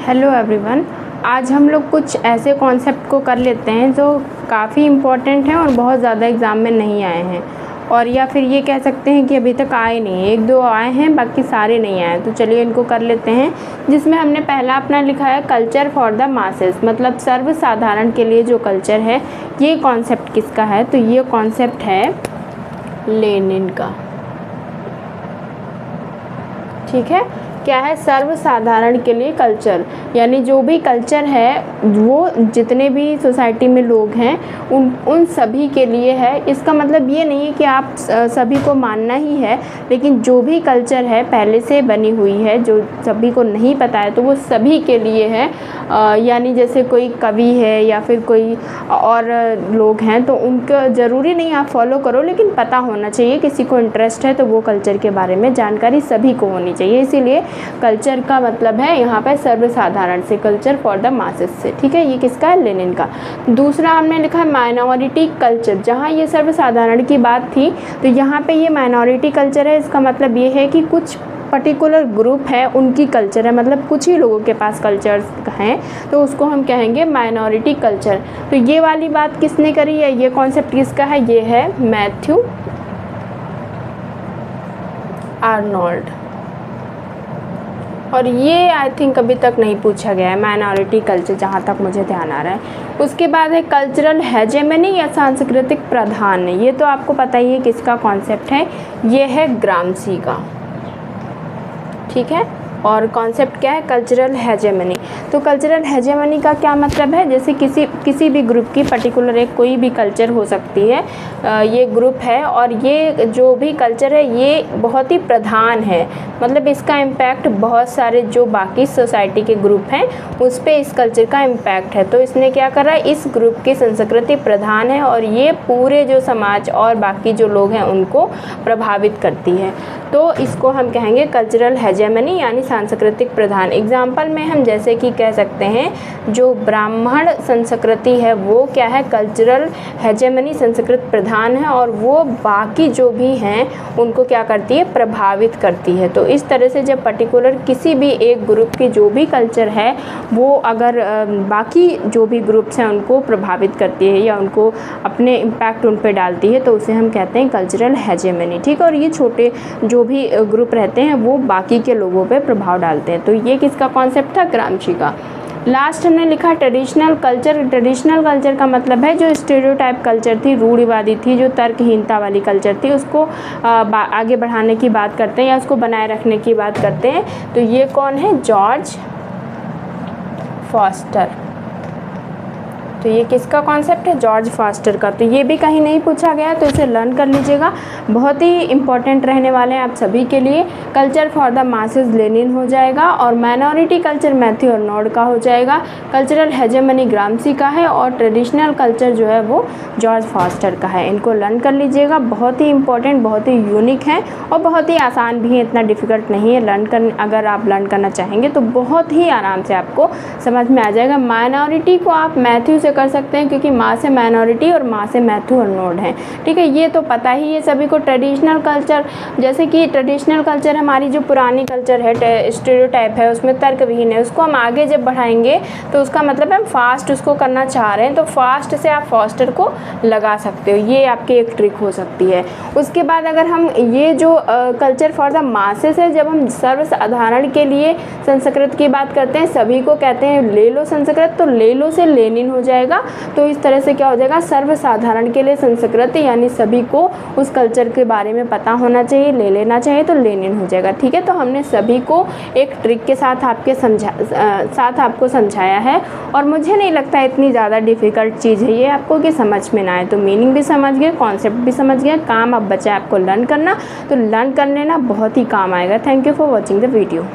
Hello everyone. आज हम लोग कुछ ऐसे कॉन्सेप्ट को कर लेते हैं जो काफ़ी इम्पोर्टेंट हैं और बहुत ज़्यादा एग्ज़ाम में नहीं आए हैं, और या फिर ये कह सकते हैं कि अभी तक आए नहीं, एक दो आए हैं बाकी सारे नहीं आए। तो चलिए इनको कर लेते हैं। जिसमें हमने पहला अपना लिखा है कल्चर फॉर द मासेस, मतलब सर्वसाधारण के लिए जो कल्चर है। ये कॉन्सेप्ट किसका है? तो ये कॉन्सेप्ट है लेनिन का। ठीक है, क्या है? सर्वसाधारण के लिए कल्चर, यानी जो भी कल्चर है वो जितने भी सोसाइटी में लोग हैं उन सभी के लिए है। इसका मतलब ये नहीं है कि आप सभी को मानना ही है, लेकिन जो भी कल्चर है पहले से बनी हुई है, जो सभी को नहीं पता है तो वो सभी के लिए है। यानी जैसे कोई कवि है या फिर कोई और लोग हैं तो उनका ज़रूरी नहीं आप फॉलो करो, लेकिन पता होना चाहिए। किसी को इंटरेस्ट है तो वो कल्चर के बारे में जानकारी सभी को होनी चाहिए। इसीलिए कल्चर का मतलब है यहाँ पे सर्वसाधारण से, कल्चर फॉर द मासेस से। ठीक है, ये किसका है? लेनिन का। दूसरा हमने लिखा है माइनॉरिटी कल्चर। जहाँ ये सर्वसाधारण की बात थी तो यहाँ पे ये माइनॉरिटी कल्चर है। इसका मतलब ये है कि कुछ पर्टिकुलर ग्रुप है उनकी कल्चर है, मतलब कुछ ही लोगों के पास कल्चर्स हैं तो उसको हम कहेंगे माइनॉरिटी कल्चर। तो ये वाली बात किसने करी है? ये कॉन्सेप्ट किसका है? ये है मैथ्यू आर्नोल्ड। और ये आई थिंक अभी तक नहीं पूछा गया है, माइनॉरिटी कल्चर, जहाँ तक मुझे ध्यान आ रहा है। उसके बाद है कल्चरल हेजेमनी या सांस्कृतिक प्राधान्य। ये तो आपको पता ही है किसका कॉन्सेप्ट है, ये है ग्रामसी का। ठीक है, और कॉन्सेप्ट क्या है? Cultural hegemony. तो कल्चरल हेजेमनी का क्या मतलब है? जैसे किसी भी ग्रुप की पर्टिकुलर एक कोई भी कल्चर हो सकती है, ये ग्रुप है और ये जो भी कल्चर है ये बहुत ही प्रधान है, मतलब इसका इम्पैक्ट बहुत सारे जो बाकी सोसाइटी के ग्रुप हैं उस पर इस कल्चर का इम्पैक्ट है। तो इसने क्या करा, इस ग्रुप की संस्कृति प्रधान है और ये पूरे जो समाज और बाकी जो लोग हैं उनको प्रभावित करती है। तो इसको हम कहेंगे कल्चरल हेजेमनी यानी सांस्कृतिक प्रधान। एग्जाम्पल में हम जैसे कि कह सकते हैं जो ब्राह्मण संस्कृति है वो क्या है? कल्चरल हेजेमनी, संस्कृत प्रधान है और वो बाकी जो भी हैं उनको क्या करती है? प्रभावित करती है। तो इस तरह से जब पर्टिकुलर किसी भी एक ग्रुप की जो भी कल्चर है वो अगर बाकी जो भी ग्रुप्स हैं उनको प्रभावित करती है या उनको अपने इम्पैक्ट उन पर डालती है तो उसे हम कहते हैं कल्चरल हेजेमनी। ठीक है, और ये छोटे जो भी ग्रुप रहते हैं वो बाकी के लोगों पे प्रभाव डालते हैं। तो ये किसका कॉन्सेप्ट था? ग्रामशी का। लास्ट हमने लिखा ट्रेडिशनल कल्चर। ट्रेडिशनल कल्चर का मतलब है जो स्टेरियोटाइप कल्चर थी, रूढ़िवादी थी, जो तर्कहीनता वाली कल्चर थी, उसको आगे बढ़ाने की बात करते हैं या उसको बनाए रखने की बात करते हैं। तो ये कौन है? George foster. तो ये किसका कॉन्सेप्ट है? जॉर्ज फॉस्टर का। तो ये भी कहीं नहीं पूछा गया तो इसे लर्न कर लीजिएगा, बहुत ही इंपॉर्टेंट रहने वाले हैं आप सभी के लिए। Culture for the masses Lenin हो जाएगा और माइनॉरिटी कल्चर मैथ्यू आर्नोल्ड का हो जाएगा। कल्चरल हेजेमनी ग्रामसी का है और ट्रेडिशनल कल्चर जो है वो जॉर्ज फॉस्टर का है। इनको लर्न कर लीजिएगा, बहुत ही इंपॉर्टेंट, बहुत ही यूनिक है और बहुत ही आसान भी है, इतना डिफ़िकल्ट नहीं है। अगर आप लर्न करना चाहेंगे तो बहुत ही आराम से आपको समझ में आ जाएगा। माइनॉरिटी को आप मैथ्यू कर सकते हैं क्योंकि माँ से माइनॉरिटी और माँ से मैथ्यू आर्नोल्ड है। ठीक है, ये तो पता ही है सभी को। ट्रेडिशनल कल्चर, जैसे कि ट्रेडिशनल कल्चर हमारी जो पुरानी कल्चर है, स्टेरियोटाइप है, उसमें तर्कविहीन है, उसको हम आगे जब बढ़ाएंगे तो उसका मतलब हम फास्ट उसको करना चाह रहे हैं तो फास्ट से आप फॉस्टर को लगा सकते हो, ये आपकी एक ट्रिक हो सकती है। उसके बाद अगर हम ये जो कल्चर फॉर द मासेस है, जब हम सर्वसाधारण के लिए संस्कृत की बात करते हैं, सभी को कहते हैं ले लो संस्कृत, तो ले लो से लेनिन हो जाएगा। तो इस तरह से क्या हो जाएगा? सर्वसाधारण के लिए संस्कृत, यानी सभी को उस कल्चर के बारे में पता होना चाहिए, ले लेना चाहिए, तो लेनिन हो जाएगा। ठीक है, तो हमने सभी को एक ट्रिक के साथ आपको समझाया है और मुझे नहीं लगता इतनी ज़्यादा डिफ़िकल्ट चीज़ है ये आपको कि समझ में ना आए। तो मीनिंग भी समझ गए, कॉन्सेप्ट भी समझ गए, काम अब बचा है आपको लर्न करना। तो लर्न कर लेना, बहुत ही काम आएगा। Thank you for watching the video.